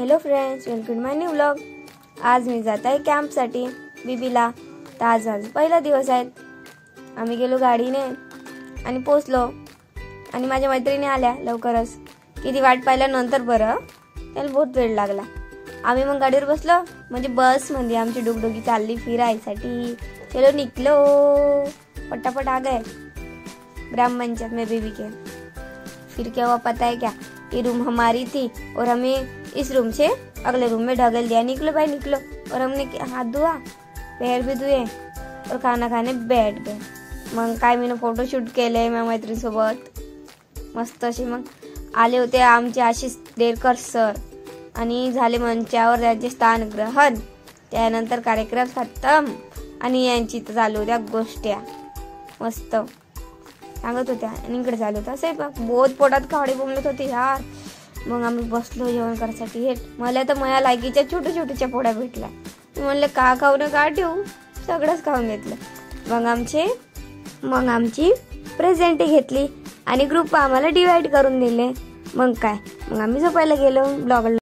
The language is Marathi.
हॅलो फ्रेंड्स, वेलकम माय न्यू व्लॉग। आज मी जात आहे कॅम्पसाठी बीबीला। तर आज पहिला दिवस आहे। आम्ही गेलो गाडीने आणि पोचलो आणि माझ्या मैत्रिणी आल्या लवकरच। किती वाट पाहिल्यानंतर बरं त्याला बहुत वेळ लागला। आम्ही मग गाडीवर बसलो, म्हणजे बस मध्ये आमची डुगडुगी चालली फिरायसाठी। चलो निकलो, फटाफट आ गए ब्राह्मण चौक में बीबी के। फिर क्या हुआ पता है क्या, ये रूम हमारी थी और हमें इस रूम से अगले रूम में ढकेल दिया। निकलो भाई निकलो। और हमने हाथ धोआ, पैर भी धुए और खाना खाने बैठ गए। मग काय मी फोटोशूट केले माझ्या मैत्रिणीसोबत मस्त असे। मग आले होते आमचे आशिष देरकर सर आणि झाले मंचावर त्यांचे स्थान ग्रहण। त्यानंतर कार्यक्रम खतम आणि यांची चालू होत्या गोष्टी मस्त सांगत होत्या आणि इकडे चालू होतं असे बहुत पोटात खावडे बोंबलत होते यार। मग आम्ही बसलो जेवण करायसाठी। हे मला तर माझ्या लायकीच्या छोट्या छोट्याच्या पोळ्या भेटल्या। मी म्हणले का खाऊ ना का ठेवू, सगळंच खाऊन घेतलं। मग आमची प्रेझेंट घेतली आणि ग्रुप आम्हाला डिवाइड करून दिले। मग आम्ही झोपायला गेलो। ब्लॉग